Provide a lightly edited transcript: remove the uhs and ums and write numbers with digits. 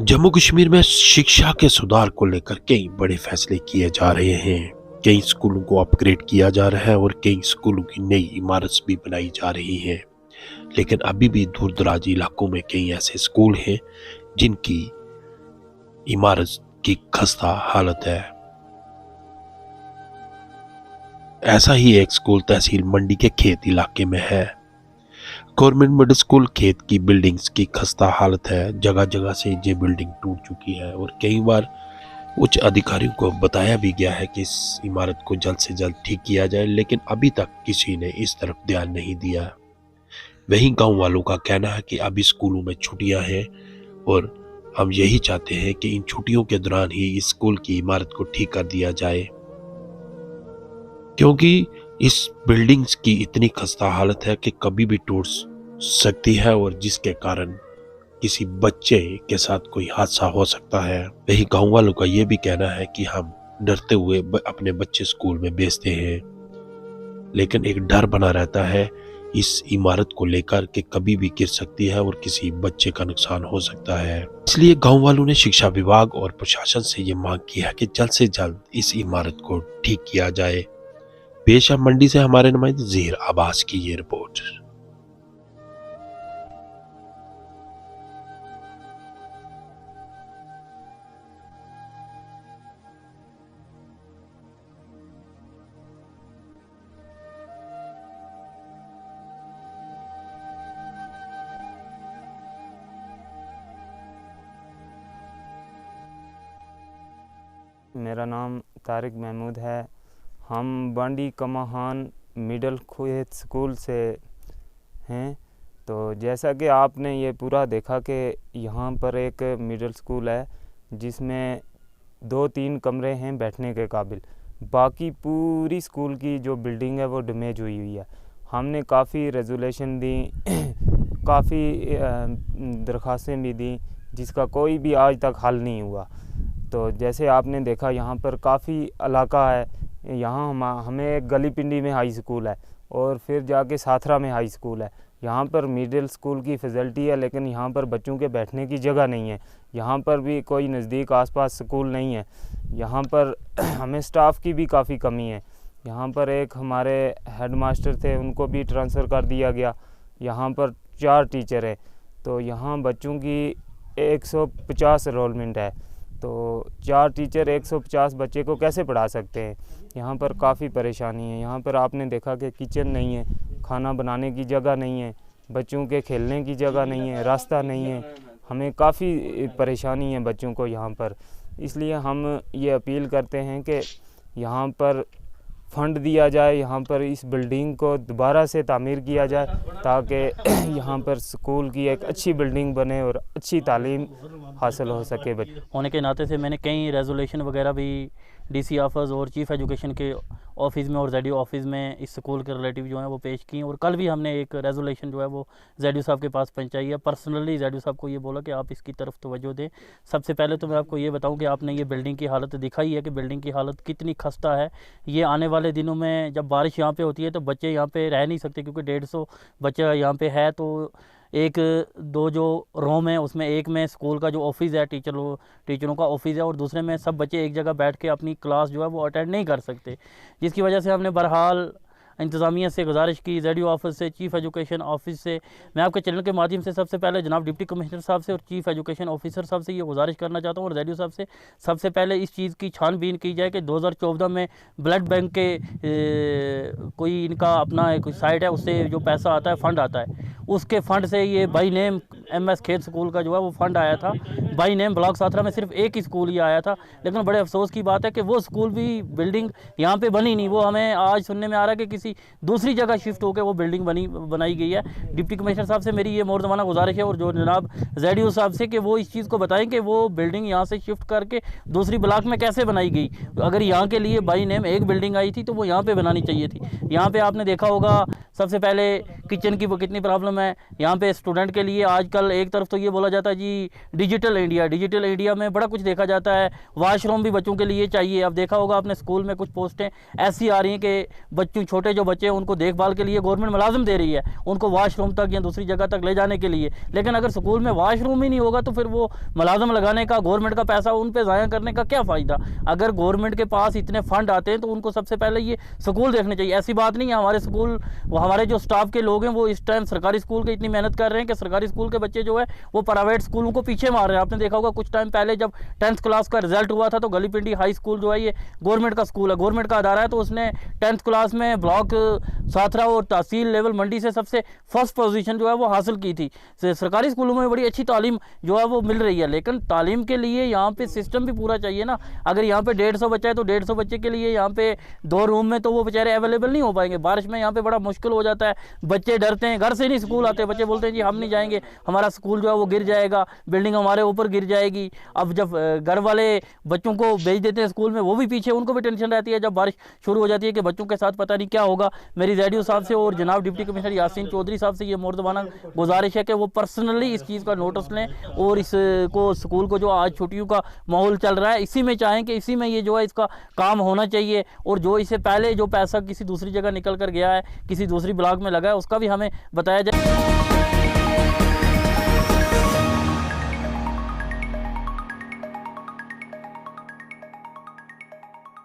जम्मू कश्मीर में शिक्षा के सुधार को लेकर कई बड़े फैसले किए जा रहे हैं। कई स्कूलों को अपग्रेड किया जा रहा है और कई स्कूलों की नई इमारत भी बनाई जा रही है। लेकिन अभी भी दूर दराज इलाकों में कई ऐसे स्कूल हैं जिनकी इमारत की खस्ता हालत है। ऐसा ही एक स्कूल तहसील मंडी के खेत इलाके में है। गवर्नमेंट मिडिल स्कूल खेत की बिल्डिंग्स की खस्ता हालत है। जगह जगह से ये बिल्डिंग टूट चुकी है और कई बार उच्च अधिकारियों को बताया भी गया है कि इस इमारत को जल्द से जल्द ठीक किया जाए, लेकिन अभी तक किसी ने इस तरफ ध्यान नहीं दिया। वहीं गांव वालों का कहना है कि अभी स्कूलों में छुट्टियां हैं और हम यही चाहते हैं कि इन छुट्टियों के दौरान ही इस स्कूल की इमारत को ठीक कर दिया जाए, क्योंकि इस बिल्डिंग्स की इतनी खस्ता हालत है कि कभी भी टूट सकती है और जिसके कारण किसी बच्चे के साथ कोई हादसा हो सकता है। वही गांव वालों का यह भी कहना है कि हम डरते हुए अपने बच्चे स्कूल में भेजते हैं, लेकिन एक डर बना रहता है इस इमारत को लेकर कि कभी भी गिर सकती है और किसी बच्चे का नुकसान हो सकता है। इसलिए गांव वालों ने शिक्षा विभाग और प्रशासन से ये मांग की है कि जल्द से जल्द इस इमारत को ठीक किया जाए। पेश है मंडी से हमारे नुमाइंदे ज़हीर अब्बास की ये रिपोर्ट। मेरा नाम तारिक महमूद है। हम बांडी कमाहान मिडल खेत स्कूल से हैं। तो जैसा कि आपने ये पूरा देखा कि यहाँ पर एक मिडल स्कूल है जिसमें 2-3 कमरे हैं बैठने के काबिल। बाकी पूरी स्कूल की जो बिल्डिंग है वो डैमेज हुई है। हमने काफ़ी रेजोल्यूशन दी, काफ़ी दरख्वास्तें भी दी, जिसका कोई भी आज तक हल नहीं हुआ। तो जैसे आपने देखा यहाँ पर काफ़ी इलाका है। यहाँ हमें एक गली पिंडी में हाई स्कूल है और फिर जाके साथरा में हाई स्कूल है। यहाँ पर मिडिल स्कूल की फैसिलिटी है, लेकिन यहाँ पर बच्चों के बैठने की जगह नहीं है। यहाँ पर भी कोई नज़दीक आसपास स्कूल नहीं है। यहाँ पर हमें स्टाफ की भी काफ़ी कमी है। यहाँ पर एक हमारे हेड मास्टर थे, उनको भी ट्रांसफ़र कर दिया गया। यहाँ पर 4 टीचर हैं, तो यहाँ बच्चों की 150 एनरोलमेंट है। तो 4 टीचर 150 बच्चे को कैसे पढ़ा सकते हैं। यहाँ पर काफ़ी परेशानी है। यहाँ पर आपने देखा कि किचन नहीं है, खाना बनाने की जगह नहीं है, बच्चों के खेलने की जगह नहीं है, रास्ता नहीं है। हमें काफ़ी परेशानी है बच्चों को यहाँ पर। इसलिए हम ये अपील करते हैं कि यहाँ पर फ़ंड दिया जाए, यहाँ पर इस बिल्डिंग को दोबारा से तामीर किया जाए, ताकि यहाँ पर स्कूल की एक अच्छी बिल्डिंग बने और अच्छी तालीम हासिल हो सके। बच्चे होने के नाते से मैंने कई रेजोल्यूशन वगैरह भी डीसी ऑफिस और चीफ़ एजुकेशन के ऑफिस में और जेडीओ ऑफिस में इस स्कूल के रिलेटिव जो है वो पेश की। और कल भी हमने एक रेजोल्यूशन जो है वो जेडीओ साहब के पास पहुंचाई है। पर्सनली जेडीओ साहब को ये बोला कि आप इसकी तरफ तवज्जो दें। सबसे पहले तो मैं आपको ये बताऊं कि आपने ये बिल्डिंग की हालत दिखाई है कि बिल्डिंग की हालत कितनी खस्ता है। ये आने वाले दिनों में जब बारिश यहाँ पर होती है तो बच्चे यहाँ पर रह नहीं सकते, क्योंकि 150 बच्चा यहाँ पर है। तो 1-2 जो रूम है उसमें एक में स्कूल का जो ऑफिस है, टीचरों का ऑफिस है, और दूसरे में सब बच्चे एक जगह बैठ के अपनी क्लास जो है वो अटेंड नहीं कर सकते, जिसकी वजह से हमने बहरहाल इंतज़ामिया से गुजारिश की, जेडीओ ऑफिस से, चीफ़ एजुकेशन ऑफिस से। मैं आपके चैनल के माध्यम से सबसे पहले जनाब डिप्टी कमिश्नर साहब से और चीफ़ एजुकेशन ऑफिसर साहब से ये गुजारिश करना चाहता हूँ और जेडीओ साहब से सबसे पहले इस चीज़ की छानबीन की जाए कि 2014 में ब्लड बैंक के कोई इनका अपना एक साइट है, उससे जो पैसा आता है, फ़ंड आता है, उसके फ़ंड से ये बाई नेम MS खेत स्कूल का जो है वो फ़ंड आया था। बाई नेम ब्लॉक साथरा में सिर्फ एक ही स्कूल ही आया था। लेकिन बड़े अफसोस की बात है कि वो स्कूल भी बिल्डिंग यहाँ पे बनी नहीं। वो हमें आज सुनने में आ रहा है कि किसी दूसरी जगह शिफ्ट होकर वो बिल्डिंग बनाई गई है। डिप्टी कमिश्नर साहब से मेरी ये मोर्दमाना गुजारिश है और जो जनाब जेडीओ साहब से कि वो इस चीज़ को बताएं कि वो बिल्डिंग यहाँ से शिफ्ट करके दूसरी ब्लॉक में कैसे बनाई गई। अगर यहाँ के लिए बाई नेम एक बिल्डिंग आई थी तो वो यहाँ पर बनानी चाहिए थी। यहाँ पर आपने देखा होगा सबसे पहले किचन की वो कितनी प्रॉब्लम है। यहाँ पे स्टूडेंट के लिए आजकल एक तरफ तो ये बोला जाता है जी डिजिटल इंडिया में बड़ा कुछ देखा जाता है। वॉशरूम भी बच्चों के लिए चाहिए। अब देखा होगा आपने स्कूल में कुछ पोस्टें ऐसी आ रही हैं कि बच्चों छोटे जो बच्चे हैं उनको देखभाल के लिए गवर्नमेंट मुलाजिम दे रही है, उनको वॉशरूम तक या दूसरी जगह तक ले जाने के लिए। लेकिन अगर स्कूल में वॉशरूम ही नहीं होगा तो फिर वो मुलाजिम लगाने का, गवर्नमेंट का पैसा उन पर ज़ाया करने का क्या फ़ायदा। अगर गवर्नमेंट के पास इतने फ़ंड आते हैं तो उनको सबसे पहले ये स्कूल देखने चाहिए। ऐसी बात नहीं है हमारे स्कूल, हमारे जो स्टाफ के लोग हैं वो इस टाइम सरकारी स्कूल के इतनी मेहनत कर रहे हैं कि सरकारी स्कूल के बच्चे जो है वो प्राइवेट स्कूलों को पीछे मार रहे हैं। आपने देखा होगा कुछ टाइम पहले जब 10th क्लास का रिजल्ट हुआ था तो गली पिंडी हाई स्कूल जो है ये गवर्नमेंट का स्कूल है, गवर्नमेंट का अदारा है, तो उसने 10th क्लास में ब्लॉक साथरा और तहसील लेवल मंडी से सबसे फर्स्ट पोजीशन जो है वो हासिल की थी। सरकारी स्कूलों में बड़ी अच्छी तालीम जो है वो मिल रही है, लेकिन तालीम के लिए यहाँ पे सिस्टम भी पूरा चाहिए ना। अगर यहाँ पे 150 बच्चा है तो 150 बच्चे के लिए यहाँ पे 2 रूम में तो वो बेचारे अवेलेबल नहीं हो पाएंगे। बारिश में यहाँ पे बड़ा मुश्किल हो जाता है, बच्चे डरते हैं, घर से नहीं स्कूल आते, बच्चे बोलते हैं जी हम नहीं जाएंगे, हमारा स्कूल जो है वो गिर जाएगा, बिल्डिंग हमारे ऊपर गिर जाएगी। अब जब घर वाले बच्चों को भेज देते हैं स्कूल में, वो भी पीछे, उनको भी टेंशन रहती है जब बारिश शुरू हो जाती है कि बच्चों के साथ पता नहीं क्या होगा। मेरी ZDO साहब से और जनाब डिप्टी कमिश्नर यासीन चौधरी साहब से ये मोर्दबाना गुजारिश है कि वो पर्सनली इस चीज़ का नोटिस लें और इसको स्कूल को जो आज छुट्टियों का माहौल चल रहा है इसी में चाहें कि इसी में ये जो है इसका काम होना चाहिए। और जो इससे पहले जो पैसा किसी दूसरी जगह निकल कर गया है, किसी दूसरी ब्लॉक में लगा है, उसका भी हमें बताया जाए।